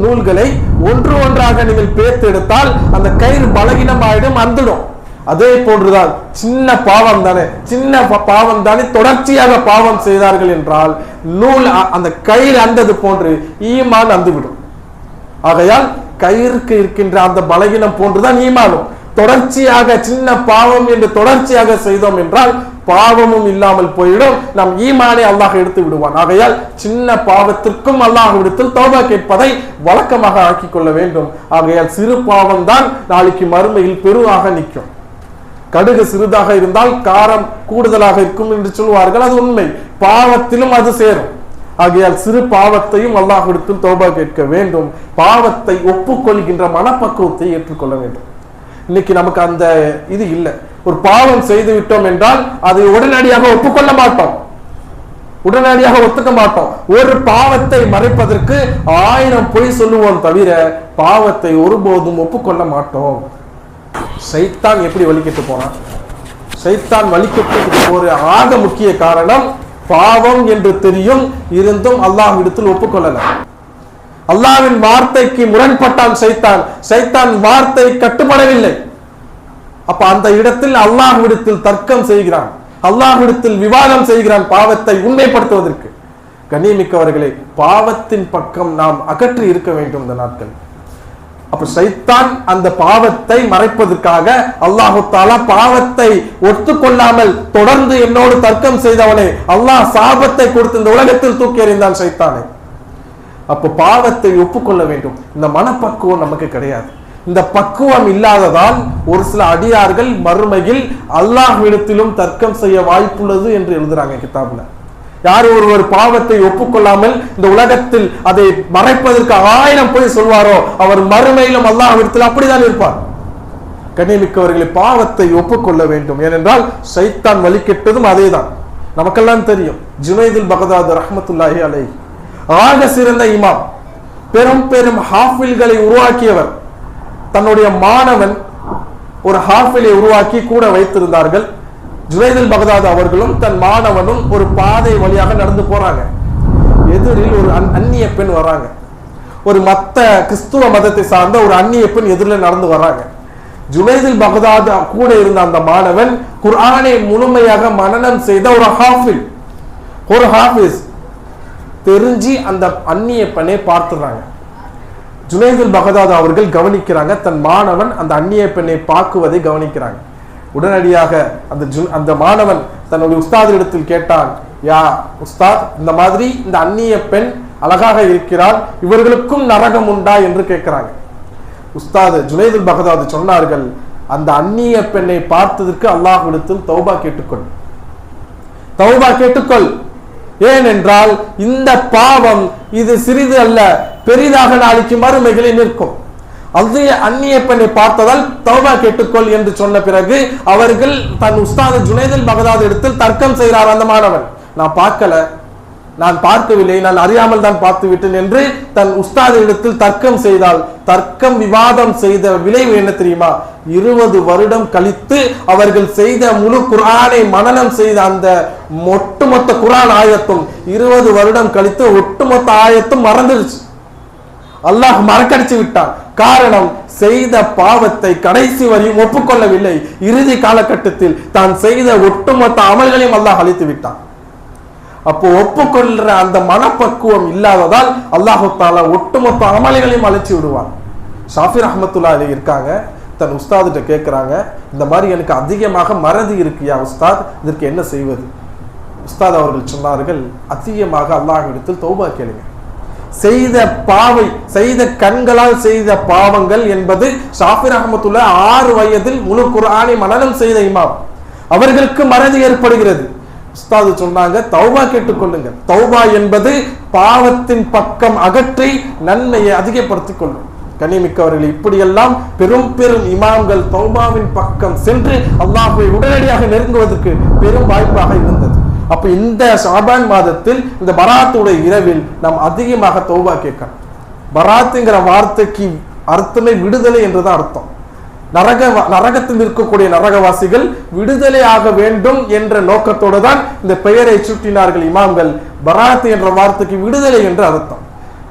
நூல்களை ஒன்று ஒன்றாக நீங்கள் பேர்த்து எடுத்தால் அந்த கயிறு பலகீனமாயிடும், அந்துடும். அதே போன்றுதான் சின்ன பாவம் தானே, சின்ன பாவம் தானே தொடர்ச்சியாக பாவம் செய்தார்கள் என்றால் நூல் அந்த கயிறு அந்தது போன்று ஈமான் அந்துவிடும். ஆகையால் கயிறுக்கு இருக்கின்ற அந்த பலகீனம் போன்றுதான் ஈமானும். தொடர்ச்சியாக சின்ன பாவம் என்று தொடர்ச்சியாக செய்தோம் என்றால் பாவமும் இல்லாமல் போயிடும், நம் ஈமானை அல்லாஹ் எடுத்து விடுவான். ஆகையால் சின்ன பாவத்திற்கும் அல்லாஹ்விடத்தில் தௌபா கேட்பதை வழக்கமாக ஆக்கிக் கொள்ள வேண்டும். ஆகையால் சிறு பாவம் தான் நாளைக்கு மறுமையில் பெருவாக நிற்கும். கடுகு சிறிதாக இருந்தால் காரம் கூடுதலாக இருக்கும் என்று சொல்வார்கள், அது உண்மை. பாவத்திலும் அது சேரும். ஆகையால் சிறு பாவத்தையும் அல்லாஹ்விடத்தில் தௌபா கேட்க வேண்டும். பாவத்தை ஒப்புக்கொள்கின்ற மனப்பக்குவத்தை ஏற்றுக்கொள்ள வேண்டும். இன்னைக்கு நமக்கு அந்த இது இல்லை. ஒரு பாவம் செய்து விட்டோம் என்றால் அதை உடனடியாக ஒப்புக்கொள்ள மாட்டோம், உடனடியாக ஒத்துக்க மாட்டோம். ஒரு பாவத்தை மறைப்பதற்கு 1000 பொய் சொல்லுவோம் தவிர பாவத்தை ஒருபோதும் ஒப்புக்கொள்ள மாட்டோம். சைத்தான் எப்படி வலிக்கிட்டு போனான்? சைத்தான் வலிக்கிட்டு போற ஆக முக்கிய காரணம் பாவம் என்று தெரியும் இருந்தும் அல்லாஹ்விடத்தில் ஒப்புக்கொள்ளல. அல்லாஹ்வின் வார்த்தைக்கு முரண்பட்டான் சைத்தான். சைத்தான் வார்த்தை கட்டுப்படவில்லை. அப்ப அந்த இடத்தில் அல்லாஹ்விடத்தில் தர்க்கம் செய்கிறான். அல்லாஹ்விடத்தில் விவாதம் செய்கிறான் பாவத்தை உண்மைப்படுத்துவதற்கு. கண்ணியமிக்கவர்களே, பாவத்தின் பக்கம் நாம் அகற்றி இருக்க வேண்டும் இந்த நாட்கள். அப்ப ஷைத்தான் அந்த பாவத்தை மறைப்பதற்காக அல்லாஹ் தஆலா பாவத்தை ஒத்துக்கொள்ளாமல் தொடர்ந்து என்னோடு தர்க்கம் செய்தவனே அல்லாஹ் சாபத்தை கொடுத்து இந்த உலகத்தில் தூக்கி எறிந்தான் ஷைத்தானை. அப்ப பாவத்தை ஒப்புக்கொள்ள வேண்டும். இந்த மனப்பக்குவம் நமக்கு கிடையாது. இந்த பக்குவம் இல்லாததால் ஒரு சில அடியார்கள் மறுமையில் அல்லாஹ்விடத்திலும் தர்க்கம் செய்ய வாய்ப்புள்ளது என்று எழுதுறாங்க கிதாப்ல. யார் ஒருவர் பாவத்தை ஒப்புக்கொள்ளாமல் இந்த உலகத்தில் அதை மறைப்பதற்கு 1000 போய் சொல்வாரோ அவர் மறுமையிலும் அல்லாஹ்விடத்தில் அப்படிதான் இருப்பார். கண்ணியமிக்கவர்களை, பாவத்தை ஒப்புக்கொள்ள வேண்டும். ஏனென்றால் ஷைத்தான் வழிகெட்டதும் அதேதான். நமக்கெல்லாம் தெரியும். ஜுனைதுல் பகதாத் ரஹ்மத்துல்லாஹி அலைஹி ஆக சிறந்த இமாம், பெரும் பெரும் ஹாஃபில்களை உருவாக்கியவர். தன்னுடைய மாணவன் ஒரு ஹாஃபிலை உருவாக்கி கூட வைத்திருந்தார்கள். ஜுனைதுல் பகதாத் அவர்களும் தன் மாணவனும் ஒரு பாதை வழியாக நடந்து போறாங்க. எதிரில் ஒரு அந்நிய பெண் வராங்க. ஒரு மத்த கிறிஸ்துவ மதத்தை சார்ந்த ஒரு அந்நிய பெண் எதிரில் நடந்து வராங்க. ஜுனைதுல் பகதாத் கூட இருந்த அந்த மாணவன் குர்ஆனை முழுமையாக மனனம் செய்த ஒரு ஹாஃபில், ஒரு ஹாஃபிஸ். தெரிஞ்சு அந்த அந்நிய பெண்ணை பார்த்துறாங்க. ஜுனைதுல் பகதாத் அவர்கள் கவனிக்கிறாங்க. தன் மாணவன் அந்த அந்நிய பெண்ணை பார்க்குவதை கவனிக்கிறாங்க. உடனடியாக அந்த மாணவன் தன்னுடைய உஸ்தாதிடத்தில் கேட்டான், யா உஸ்தாத், இந்த மாதிரி இந்த அந்நிய பெண் அழகாக இருக்கிறாள், இவர்களுக்கும் நரகம் உண்டா என்று கேட்கிறாங்க. உஸ்தாத் ஜுனைதுல் பகதாத் சொன்னார்கள், அந்த அந்நிய பெண்ணை பார்த்ததற்கு அல்லாஹ்விடத்தில் தௌபா கேட்டுக்கொள், தௌபா கேட்டுக்கொள். ஏனென்றால் இந்த பாவம் இது சிறிது அல்ல, பெரிதாக நாளைக்கு மறுமைகளில் நிற்கும். அது அந்நிய பெண்ணை பார்த்ததால் தௌபா கேட்டுக்கொள் என்று சொன்ன பிறகு அவர்கள் தன் உஸ்தாது ஜுனைதுல் பகதாத் இடத்தில் தர்க்கம் செய்கிறார். அந்த மாணவன், நான் பார்க்கல, நான் பார்க்கவில்லை, நான் அறியாமல் தான் பார்த்து விட்டேன் என்று தன் உஸ்தாது இடத்தில் தர்க்கம் செய்தால், தர்க்கம் விவாதம் செய்த விளைவு என்ன தெரியுமா? 20 வருடம் கழித்து அவர்கள் செய்த முழு குர்ஆனை மனனம் செய்த அந்த ஒட்டுமொத்த குர்ஆன் ஆயத்தும் 20 வருடம் கழித்து ஒட்டுமொத்த ஆயத்தும் மறந்துடுச்சு. அல்லாஹ் மறக்கடிச்சு விட்டான். காரணம், செய்த பாவத்தை கடைசி வரையும் ஒப்புக்கொள்ளவில்லை. இறுதி காலகட்டத்தில் தான் செய்த ஒட்டுமொத்த அமல்களையும் அல்லாஹ் அழித்து விட்டான். அப்போ ஒப்புக்கொள்ற அந்த மனப்பக்குவம் இல்லாததால் அல்லாஹு தஆலா ஒட்டுமொத்த அமல்களையும் அழிச்சு விடுவான். ஷாஃபி ரஹ்மத்துல்லாஹி அலைஹி இருக்காங்க, தன் உஸ்தாதிட்ட கேட்கிறாங்க, இந்த மாதிரி எனக்கு அதிகமாக மறதி இருக்குயா உஸ்தாத், இதற்கு என்ன செய்வது? உஸ்தாத் அவர்கள் சொன்னார்கள், அதிகமாக அல்லாஹ்விடத்தில் தௌபா கேளுங்க. செய்த கண்களால் செய்த பாவங்கள் என்பது ஷாஃபி ரஹ்மத்துல்லாஹி 6 வயதில் முழு குர்ஆனை மனனம் செய்த இமாம், அவர்களுக்கு மறதி ஏற்படுகிறது. உஸ்தாது சொன்னாங்க, தௌபா கேட்டுக்கொள்ளுங்க. தௌபா என்பது பாவத்தின் பக்கம் அகற்றி நன்மையை அதிகப்படுத்திக் கொள்ளும். கண்ணியமிக்கவர்கள், இப்படியெல்லாம் பெரும் பெரும் இமாம்கள் தௌபாவின் பக்கம் சென்று அல்லாஹ்வை உடனடியாக நெருங்குவதற்கு பெரும் வாய்ப்பாக இருந்தது. அப்ப இந்த ஷாபான் மாதத்தில் இந்த பராத்துடைய இரவில் நாம் அதிகமாக தௌபா கேட்கணும். பராத்துங்கிற வார்த்தைக்கு அர்த்தமே விடுதலை என்றுதான் அர்த்தம். நரகத்தில் இருக்கக்கூடிய நரகவாசிகள் விடுதலை ஆக வேண்டும் என்ற நோக்கத்தோடு தான் இந்த பெயரை சுட்டினார்கள் இமாம்கள். பராத் என்ற வார்த்தைக்கு விடுதலை என்று அர்த்தம்.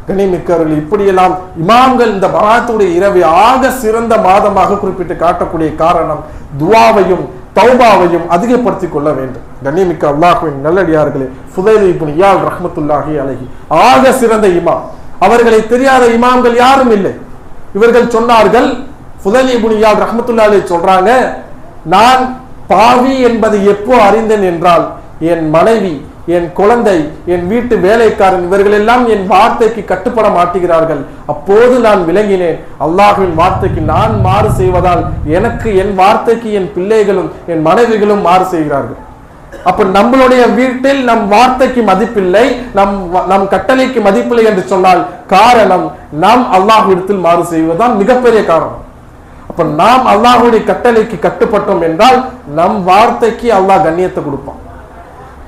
கண்ணியமிக்கவர்கள், இப்படியெல்லாம் இமாம்கள் இந்த பராத்துடைய இரவை ஆக சிறந்த மாதமாக குறிப்பிட்டு காட்டக்கூடிய காரணம் துஆவையும் தௌபாவையும் அதிகப்படுத்திக் கொள்ள வேண்டும். கண்ணியமிக்க அல்லாஹ்வின் நல்லடியார்களே, ஃபுதைல் இப்னு இயாத் ரஹ்மத்துல்லாஹி அலைஹி ஆக சிறந்த இமாம். அவர்களை தெரியாத இமாம்கள் யாரும் இல்லை. இவர்கள் சொன்னார்கள், ஃபுதைல் இப்னு இயாத் ரஹ்மத்துல்லாஹி அலைஹி சொல்றாங்க, நான் பாவி என்பதை எப்போ அறிந்தேன் என்றால், என் மனைவி, என் குழந்தை, என் வீட்டு வேலைக்காரன் இவர்கள் எல்லாம் என் வார்த்தைக்கு கட்டுப்பட மாட்டுகிறார்கள். அப்போது நான் விளங்கினேன், அல்லாஹ்வின் வார்த்தைக்கு நான் மாறு செய்வதால் எனக்கு, என் வார்த்தைக்கு என் பிள்ளைகளும் என் மனைவிகளும் மாறு செய்கிறார்கள். அப்ப நம்மளுடைய வீட்டில் நம் வார்த்தைக்கு மதிப்பில்லை, நம் கட்டளைக்கு மதிப்பில்லை என்று சொன்னால் காரணம் நாம் அல்லாஹ்விடத்தில் மாறு செய்வதுதான் மிகப்பெரிய காரணம். அப்ப நாம் அல்லாஹ்வுடைய கட்டளைக்கு கட்டுப்பட்டோம் என்றால் நம் வார்த்தைக்கு அல்லாஹ் கண்ணியத்தை கொடுப்பான்.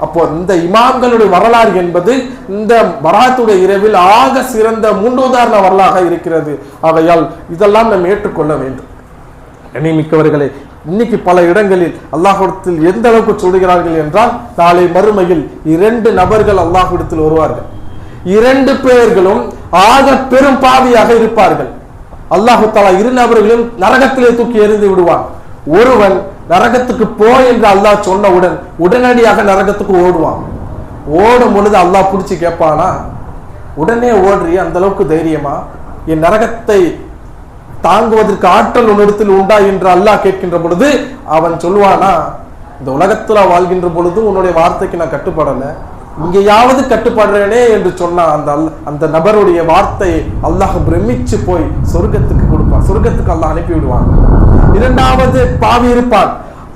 அப்போ இந்த இமாம்களுடைய வரலாறு என்பது இந்த பராத்துடைய இரவில் ஆக சிறந்த முன்னுதாரண வரலாறாக இருக்கிறது. ஆகையால் இதெல்லாம் நாம் ஏற்றுக்கொள்ள வேண்டும். கண்ணியமிக்கவர்களே, இன்னைக்கு பல இடங்களில் அல்லாஹ்விடத்தில் எந்த அளவுக்கு சொல்கிறார்கள் என்றால், நாளை மறுமையில் 2 நபர்கள் அல்லாஹ்விடத்தில் வருவார்கள். 2 பேர்களும் ஆக பெரும் பாவியாக இருப்பார்கள். அல்லாஹு தஆலா 2 நபர்களும் நரகத்திலே தூக்கி எறிந்து விடுவான். ஒருவன் நரகத்துக்கு போ என்று அல்லாஹ் சொன்னவுடன் உடனடியாக நரகத்துக்கு ஓடுவான். ஓடும் பொழுது அல்லாஹ் பிடிச்சி கேட்பானா, உடனே ஓடுறிய, அந்த அளவுக்கு தைரியமா, என் நரகத்தை தாங்குவதற்கு ஆற்றல் உன்னிடத்தில் உண்டா என்று அல்லாஹ் கேட்கின்ற பொழுது அவன் சொல்வானா, இந்த உலகத்துல வாழ்கின்ற பொழுது உன்னுடைய வார்த்தைக்கு நான் கட்டுப்படலை, இங்கேயாவது கட்டுப்படுறேனே என்று சொன்னா அந்த நபருடைய வார்த்தையை அல்லாஹ் பிரமிச்சு போய் சொர்க்கத்துக்கு கொடுப்பான், சொர்க்கத்துக்கு அல்லாஹ் அனுப்பி விடுவான். இரண்டாவது பாவி இருப்பான்,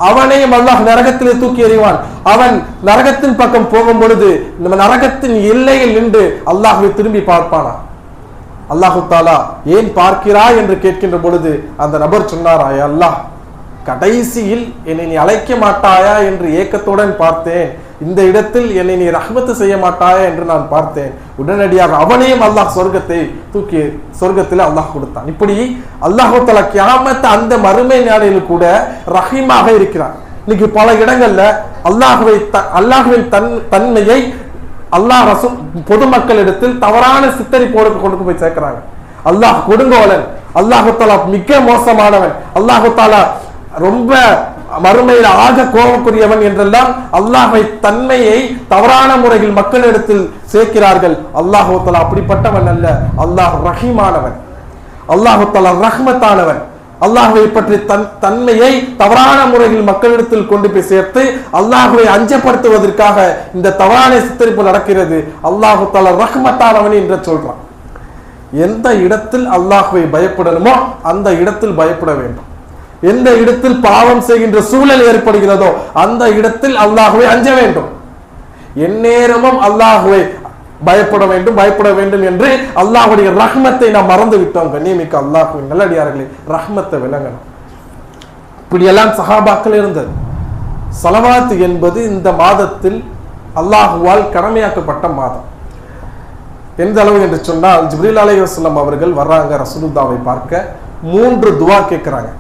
அவனையும் அல்லாஹ் நரகத்திலே தூக்கி எறிவான். அவன் நரகத்தின் பக்கம் போகும் பொழுது நம்ம நரகத்தின் எல்லையில் நின்று அல்லாஹ்வை திரும்பி பார்ப்பானா. அல்லாஹு தாலா ஏன் பார்க்கிறாய் என்று கேட்கின்ற பொழுது அந்த நபர் சொன்னாரா, அல்லாஹ் கடைசியில் என்னை நீ அழைக்க மாட்டாயா என்று ஏக்கத்துடன் பார்த்தேன், இந்த இடத்தில் என்னை நீ ரஹ்மத்து செய்ய மாட்டாயா என்று நான் பார்த்தேன். உடனடியாக அவனையும் அல்லாஹ் சொர்க்கத்தை தூக்கி சொர்க்கத்தில் அல்லாஹ் கொடுத்தான். இப்படி அல்லாஹு தஆலா கியாமத் அந்த மறுமை நாளில் கூட ரஹீமாக இருக்கிறான். இன்னைக்கு பல இடங்கள்ல அல்லாஹ்வின் தன்மையை அல்லாஹ் ரசூல் பொதுமக்களிடத்தில் தவறான சித்தரிப்போடு கொண்டு போய் சேர்க்கிறாங்க. அல்லாஹ் கொடுங்கோலன், அல்லாஹு தஆலா மிக மோசமானவன், அல்லாஹு தஆலா ரொம்ப மறுமையில் ஆக கோபக்குரியவன் என்றெல்லாம் அல்லாஹ்வை தன்மையை தவறான முறையில் மக்களிடத்தில் சேர்க்கிறார்கள். அல்லாஹு தஆலா அப்படிப்பட்டவன் அல்ல, அல்லாஹ் ரஹீமானவன், அல்லாஹு தஆலா ரஹ்மத்தானவன். அல்லாஹ்வை பற்றி தன்மையை தவறான முறையில் மக்களிடத்தில் கொண்டு போய் சேர்த்து அல்லாஹ்வை அஞ்சப்படுத்துவதற்காக இந்த தவறான சித்தரிப்பு நடக்கிறது. அல்லாஹு தஆலா ரஹ்மத்தானவன் என்று சொல்றான். எந்த இடத்தில் அல்லாஹ்வை பயப்படணுமோ அந்த இடத்தில் பயப்பட வேண்டும். எந்த இடத்தில் பாவம் செய்கின்ற சூழல் ஏற்படுகிறதோ அந்த இடத்தில் அல்லாஹ்வை அஞ்ச வேண்டும். எந்நேரமும் அல்லாஹ்வை பயப்பட வேண்டும் என்று அல்லாஹ்வுடைய ரஹ்மத்தை நாம் மறந்து விட்டோம். கண்ணியமிக்க அல்லாஹ்வின் நல்லடியார்களே, ரஹ்மத்தை விளங்கணும். இப்படியெல்லாம் சஹாபாக்கள் இருந்தது. ஸலவாத் என்பது இந்த மாதத்தில் அல்லாஹ்வால் கடமையாக்கப்பட்ட மாதம். எந்த அளவு என்று சொன்னால், ஜிப்ரீல் அலைஹிஸ்ஸலாம் அவர்கள் வர்றாங்க ரசூலுல்லாஹ்வை பார்க்க, 3 துஆ கேட்கிறாங்க.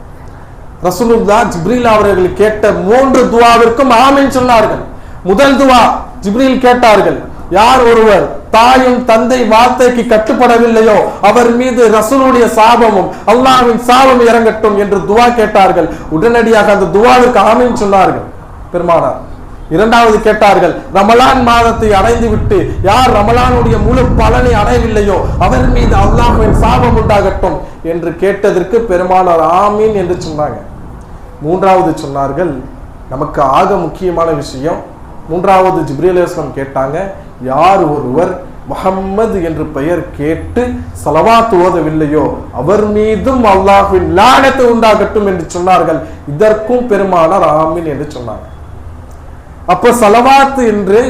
ரசூலுல்லாஹ் ஜிப்ரீல் அவர்கள் கேட்ட 3 துஆவிற்கும் ஆமீன் சொன்னார்கள். முதல் துஆ ஜிப்ரீல் கேட்டார்கள், யார் ஒருவர் தாயும் தந்தை வார்த்தைக்கு கட்டுப்படவில்லையோ அவர் மீது ரசூலுடைய சாபமும் அல்லாஹ்வின் சாபம் இறங்கட்டும் என்று துஆ கேட்டார்கள். உடனடியாக அந்த துஆவுக்கு ஆமீன் சொன்னார்கள் பெருமானார். இரண்டாவது கேட்டார்கள், ரமலான் மாதத்தை அடைந்து விட்டு யார் ரமலானுடைய முழு பலனை அடையவில்லையோ அவர் மீது அல்லாஹ்வின் சாபம் உண்டாகட்டும் என்று கேட்டதற்கு பெருமானார் ஆமீன் என்று சொன்னாங்க. மூன்றாவது சொன்னார்கள், நமக்கு ஆக முக்கியமான விஷயம், மூன்றாவது ஜிப்ரீல் அலைஹிஸ்ஸலாம் கேட்டாங்க, யார் ஒருவர் முஹம்மது என்று பெயர் கேட்டு ஸலவாத் ஓதவில்லையோ அவர் மீதும் அல்லாஹ்வின் லானத்து உண்டாகட்டும் என்று சொன்னார்கள். இதற்கும் பெருமானார் ஆமீன் என்று சொன்னாங்க. அப்ப ஸலவாத் என்று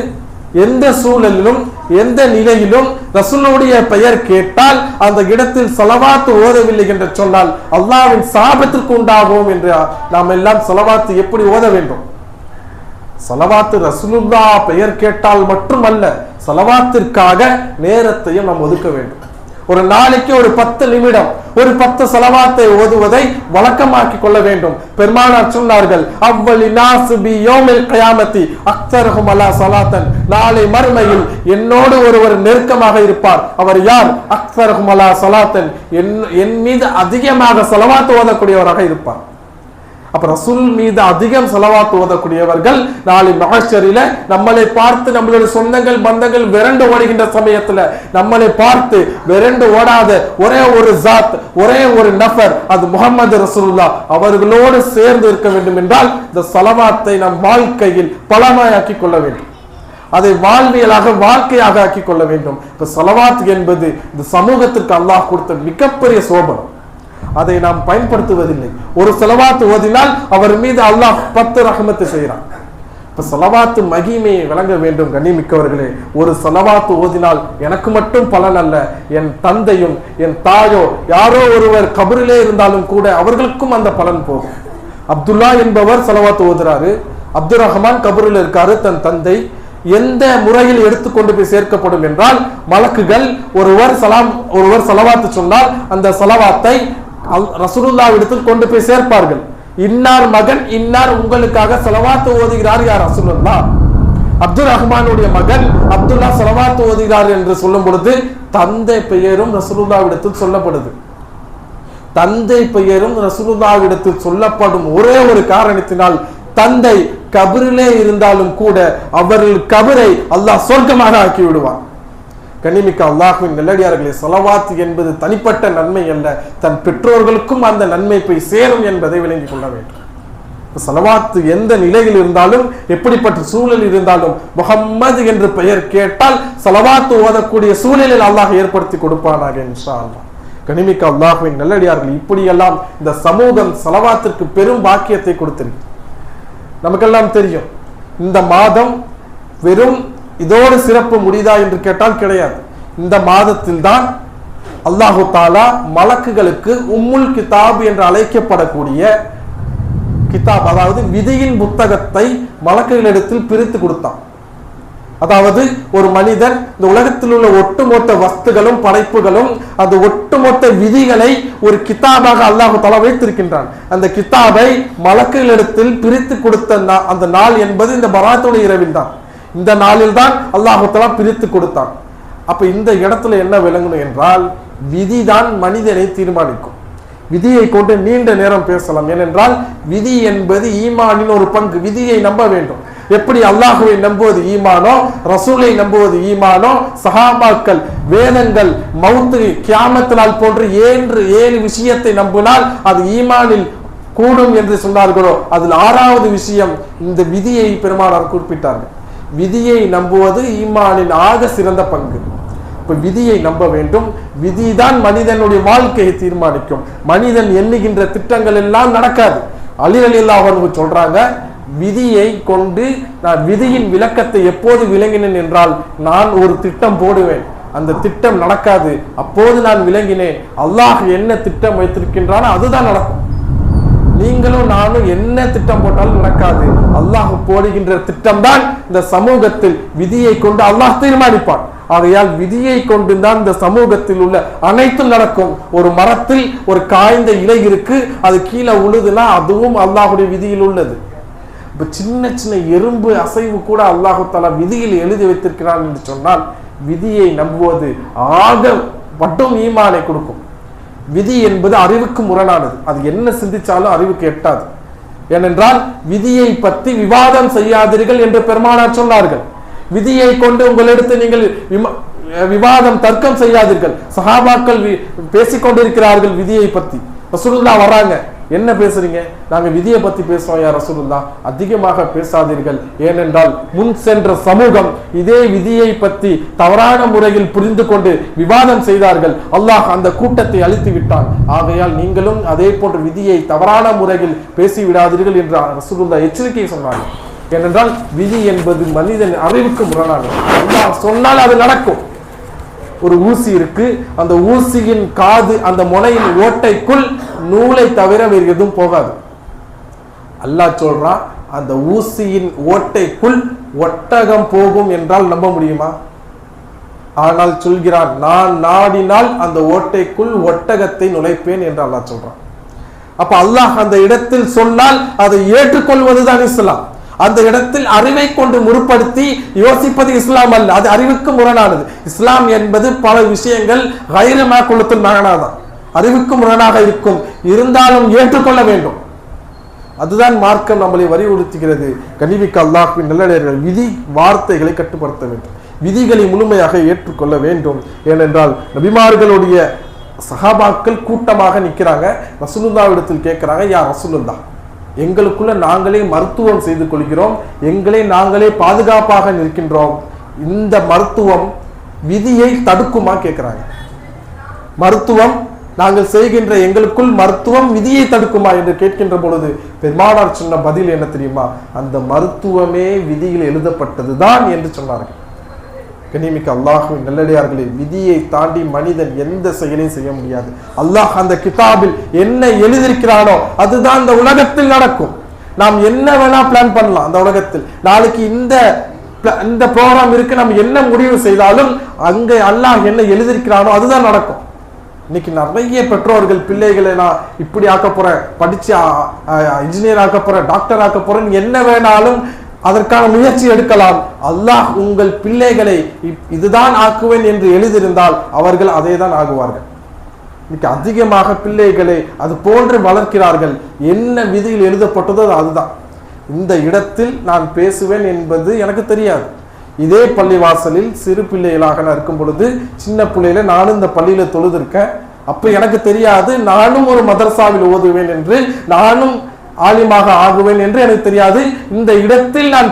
எந்த சூழலிலும் எந்த நிலையிலும் ரசூலுடைய பெயர் கேட்டால் அந்த இடத்தில் ஸலவாத் ஓதவில்லை என்று சொன்னால் அல்லாஹ்வின் சாபத்திற்கு உண்டாகும் என்று நாம் எல்லாம் ஸலவாத் எப்படி ஓத வேண்டும்? ஸலவாத் ரசூலுல்லாஹ் பெயர் கேட்டால் மட்டுமல்ல, ஸலவாத்திற்காக நேரத்தையும் நாம் ஒதுக்க வேண்டும். ஒரு நாளைக்கு ஒரு 10 நிமிடம் ஒரு 10 ஸலவாத்தை ஓதுவதை வழக்கமாக்கி கொள்ள வேண்டும். பெருமானார் சொன்னார்கள், அவ்வலி நாஸ் பி யௌமில் கியாமத்தி அக்ஸருஹும் அலா ஸலாத்தன், நாளை மறுமையில் என்னோடு ஒருவர் நெருக்கமாக இருப்பார். அவர் யார்? அக்ஸருஹும் அலா ஸலாத்தன், என் மீது அதிகமாக ஸலவாத் ஓதக்கூடியவராக இருப்பார். அப்ப ரசூல் மீது அதிகம் ஸலவாத் ஓதக்கூடியவர்கள் நாளை மஹ்ஷரில நம்மளை பார்த்து, நம்மளுடைய சொந்தங்கள் பந்தங்கள் விரண்டு ஓடுகின்ற சமயத்துல நம்மளை பார்த்து விரண்டு ஓடாத ஒரே ஒரு ஜாத், ஒரே ஒரு நபர், அது முஹம்மது ரசூலுல்லாஹ் அவர்களோடு சேர்ந்து இருக்க வேண்டும் என்றால் இந்த ஸலவாத்தை நம் வாழ்க்கையில் பலமாக்கி கொள்ள வேண்டும். அதை வாழ்வியலாக வாழ்க்கையாக ஆக்கி கொள்ள வேண்டும். இப்ப ஸலவாத் என்பது இந்த சமூகத்திற்கு அல்லாஹ் கொடுத்த மிகப்பெரிய சோபனம். அதை நாம் பயன்படுத்துவதில்லை. ஒரு ஸலவாத் ஓதினால் அவர் மீது அல்லாஹ் 10 ரஹ்மத்து செய்கிறான். இப்ப ஸலவாத் மகிமையை விளங்க வேண்டும். கண்ணியமிக்கவர்களே, ஒரு ஸலவாத் ஓதினால் எனக்கு மட்டும் பலன் அல்ல, என் தந்தையும் என் தாயோ யாரோ ஒருவர் கபரிலே இருந்தாலும் கூட அவர்களுக்கும் அந்த பலன் போகும். அப்துல்லா என்பவர் ஸலவாத் ஓதுறாரு, அப்துல் ரஹ்மான் கபரில் இருக்காரு, தன் தந்தை எந்த முறையில் எடுத்துக்கொண்டு போய் சேர்க்கப்படும் என்றால், மலக்குகள் ஒருவர் ஸலவாத் சொன்னால் அந்த ஸலவாத்தை ரசூலுல்லாஹ் இடத்தில் கொண்டு போய் சேர்ப்பார்கள். இன்னார் மகன் இன்னார் உங்களுக்காக ஸலவாத் ஓதுகிறார் யார்? ரசூலுல்லாஹ். அப்துல் ரஹ்மானுடைய மகன் அப்துல்லா ஸலவாத் ஓதுகிறார் என்று சொல்லும் பொழுது தந்தை பெயரும் ரசூலுல்லாஹ் இடத்தில் சொல்லப்படுது. தந்தை பெயரும் ரசூலுல்லாஹ்விடத்தில் சொல்லப்படும் ஒரே ஒரு காரணத்தினால் தந்தை கபரிலே இருந்தாலும் கூட அவர்கள் கபரை அல்லாஹ் சொர்க்கமாக ஆக்கி விடுவான். கண்ணிமிக்க அல்லாஹ்வின் நல்லடியார்களே, ஸலவாத் என்பது தனிப்பட்ட நன்மை அல்ல, தன் பெற்றோர்களுக்கும் அந்த நன்மை போய் சேரும் என்பதை விளங்கிக் கொள்ள வேண்டும். ஸலவாத் எந்த நிலையில் இருந்தாலும், எப்படிப்பட்ட சூழல் இருந்தாலும், முஹம்மது என்று பெயர் கேட்டால் ஸலவாத் ஓதக்கூடிய சூழலில் அல்லாஹ் ஏற்படுத்தி கொடுப்பானாக இன்ஷா அல்லாஹ். கண்ணிமிக்க அல்லாஹ்வின் நல்லடியார்கள், இப்படியெல்லாம் இந்த சமூகம் ஸலவாத்திற்கு பெரும் பாக்கியத்தை கொடுத்திருக்கு. நமக்கெல்லாம் தெரியும், இந்த மாதம் வெறும் இதோடு சிறப்பு முடிதா என்று கேட்டால் கிடையாது. இந்த மாதத்தில் தான் அல்லாஹு தாலா மலக்குகளுக்கு உம்முல் கிதாப் என்று அழைக்கப்படக்கூடிய கிதாப், அதாவது விதியின் புத்தகத்தை மலக்குகளிடத்தில் பிரித்து கொடுத்தான். அதாவது ஒரு மனிதன் இந்த உலகத்தில் உள்ள ஒட்டுமொத்த வஸ்துகளும் படைப்புகளும் அந்த ஒட்டுமொத்த விதிகளை ஒரு கிதாபாக அல்லாஹு தஆலா வைத்திருக்கின்றான். அந்த கிதாபை மலக்குகளிடத்தில் பிரித்து கொடுத்த அந்த நாள் என்பது இந்த பராத்துடைய இரவில் தான். இந்த நாளில் தான் அல்லாஹு தஆலா பிரித்து கொடுத்தான். அப்ப இந்த இடத்துல என்ன விளங்கணும் என்றால், விதிதான் மனிதனை தீர்மானிக்கும். விதியை கொண்டு நீண்ட நேரம் பேசலாம். ஏனென்றால் விதி என்பது ஈமானின் ஒரு பங்கு. விதியை நம்ப வேண்டும். எப்படி அல்லாஹுவை நம்புவது ஈமானோ, ரசூலை நம்புவது ஈமானோ, சஹாபாக்கள், வேதங்கள், மௌத்து, கியாமத் நாள் போன்று 7 விஷயத்தை நம்பினால் அது ஈமானில் கூடும் என்று சொன்னார்களோ, அதில் 6வது விஷயம் இந்த விதியை பெருமானார் குறிப்பிட்டார்கள். விதியை நம்புவது ஈமானின் ஆக சிறந்த பங்கு. விதியை நம்ப வேண்டும். விதிதான் மனிதனுடைய வாழ்க்கையை தீர்மானிக்கும். மனிதன் எண்ணுகின்ற திட்டங்கள் எல்லாம் நடக்காது. அலி ரலியல்லாஹு அன்ஹு சொல்றாங்க, விதியை கொண்டு நான் விதியின் விளக்கத்தை எப்போது விளங்கினேன் என்றால், நான் ஒரு திட்டம் போடுவேன், அந்த திட்டம் நடக்காது, அப்போது நான் விளங்கினேன் அல்லாஹ் என்ன திட்டம் வைத்திருக்கின்றானோ அதுதான் நடக்கும். நீங்களும் நானும் என்ன திட்டம் போட்டாலும் நடக்காது. அல்லாஹ் போடுகின்ற திட்டம் தான் இந்த சமூகத்தில் விதியை கொண்டு அல்லாஹ் தீர்மானிப்பான். ஆகையால் விதியை கொண்டுதான் இந்த சமூகத்தில் உள்ள அனைத்தும் நடக்கும். ஒரு மரத்தில் ஒரு காய்ந்த இலை இருக்கு, அது கீழே உழுதுனா அதுவும் அல்லாஹுடைய விதியில் உள்ளது. இப்ப சின்ன சின்ன எறும்பு அசைவு கூட அல்லாஹு தஆலா விதியில் எழுதி வைத்திருக்கிறான் என்று சொன்னால், விதியை நம்புவது ஆக மட்டும் ஈமானை கொடுக்கும். விதி என்பது அறிவுக்கு முரணானது. அது என்ன சிந்திச்சாலும் அறிவுக்கு எட்டாது. ஏனென்றால் விதியை பற்றி விவாதம் செய்யாதீர்கள் என்று பெருமானார் சொன்னார்கள். விதியை கொண்டு உங்களிடத்து நீங்கள் விவாதம் தர்க்கம் செய்யாதீர்கள். சஹாபாக்கள் பேசிக் கொண்டிருக்கிறார்கள் விதியை பத்தி. ரசூலுல்லாஹ் வராங்க, என்ன பேசுறீங்க? நாங்க விதியை பத்தி பேசுறோம் யா ரசூலுல்லாஹ், அதிகமாக பேசாதீர்கள். ஏனென்றால் முன் சென்ற சமூகம் இதே விதியை பற்றி தவறான முறையில் புரிந்து கொண்டு விவாதம் செய்தார்கள். அல்லாஹ் அந்த கூட்டத்தை அழித்து விட்டான். ஆகையால் நீங்களும் அதே போன்ற விதியை தவறான முறையில் பேசி விடாதீர்கள் என்று ரசூலுல்லாஹ் எச்சரிக்கை சொன்னார்கள். ஏனென்றால் விதி என்பது மனிதன் அறிவுக்கு முரணானது. அல்லாஹ் சொன்னால் அது நடக்கும். ஒரு ஊசி இருக்கு, அந்த ஊசியின் காது அந்த முனையின் ஓட்டைக்குள் நூலை தவிர வேறு எதுவும் போகாது. அல்லாஹ் சொல்றான், அந்த ஊசியின் ஓட்டைக்குள் ஒட்டகம் போகும் என்றால் நம்ப முடியுமா? ஆனால் சொல்கிறான், நான் நாடினால் அந்த ஓட்டைக்குள் ஒட்டகத்தை நுழைப்பேன் என்று அல்லாஹ் சொல்றான். அப்ப அல்லாஹ் அந்த இடத்தில் சொன்னால் அதை ஏற்றுக்கொள்வதுதான் இஸ்லாம். அந்த இடத்தில் அறிவை கொண்டு முற்படுத்தி யோசிப்பது இஸ்லாம் அல்ல, அது அறிவுக்கு முரணானது. இஸ்லாம் என்பது பல விஷயங்கள் கைர மாக்குலத்தின் மகனாதான், அறிவுக்கு முரணாக இருக்கும், இருந்தாலும் ஏற்றுக்கொள்ள வேண்டும். அதுதான் மார்க்கம் நம்மளை வலியுறுத்துகிறது. கனிமிக்க அல்லாஹ்வின் நல்லடியார்கள், விதி வார்த்தைகளை கட்டுப்படுத்த வேண்டும், விதிகளை முழுமையாக ஏற்றுக்கொள்ள வேண்டும். ஏனென்றால் நபிமார்களுடைய சஹாபாக்கள் கூட்டமாக நிற்கிறாங்க. ரசூலுல்லாஹ்விடத்தில் கேட்கிறாங்க, யா ரசூலுல்லாஹ், எங்களுக்குள்ள நாங்களே மருத்துவம் செய்து கொள்கிறோம், எங்களை நாங்களே பாதுகாப்பாக நிற்கின்றோம், இந்த மருத்துவம் விதியை தடுக்குமா கேட்கிறாங்க. மருத்துவம் நாங்கள் செய்கின்ற எங்களுக்குள் மருத்துவம் விதியை தடுக்குமா என்று கேட்கின்ற பொழுது பெருமானார் சொன்ன பதில் என்ன தெரியுமா? அந்த மருத்துவமே விதியில் எழுதப்பட்டதுதான் என்று சொன்னார்கள். கண்ணியமிக்க அல்லாஹ்வின் நல்லடியார்களே, விதியை தாண்டி மனிதன் எந்த செயலையும் செய்ய முடியாது. அல்லாஹ் அந்த கிதாபில் என்ன எழுதியிருக்கிறானோ அதுதான் இந்த உலகத்தில் நடக்கும். நாம் என்ன வேணா பிளான் பண்ணலாம் அந்த உலகத்தில். நாளைக்கு இந்த ப்ரோக்ராம் இருக்கு, நம்ம என்ன முடிவு செய்தாலும் அங்கே அல்லாஹ் என்ன எழுதியிருக்கிறானோ அதுதான் நடக்கும். இன்னைக்கு நிறைய பெற்றோர்கள் பிள்ளைகளை நான் இப்படி ஆக்க போறேன், படிச்சு இன்ஜினியர் ஆக்க போறேன், டாக்டர் ஆக்க போறேன், என்ன வேணாலும் அதற்கான முயற்சி எடுக்கலாம். அல்லாஹ் உங்கள் பிள்ளைகளை இதுதான் ஆக்குவேன் என்று எழுதியிருந்தால் அவர்கள் அதை தான் ஆகுவார்கள். இன்னைக்கு அதிகமாக பிள்ளைகளை அது போன்று வளர்க்கிறார்கள். என்ன விதியில் எழுதப்பட்டதோ அதுதான். இந்த இடத்தில் நான் பேசுவேன் என்பது எனக்கு தெரியாது. இதே பள்ளிவாசலில் சிறு பிள்ளைகளாக நான் இருக்கும் பொழுது, சின்ன பிள்ளையில நானும் இந்த பள்ளியில தொழுதிருக்கேன். அப்ப எனக்கு தெரியாது நானும் ஒரு மதரசாவில் ஓதுவேன் என்று, நானும் ஆலிமாக ஆகுவேன் என்று எனக்கு தெரியாது. இந்த இடத்தில் நான்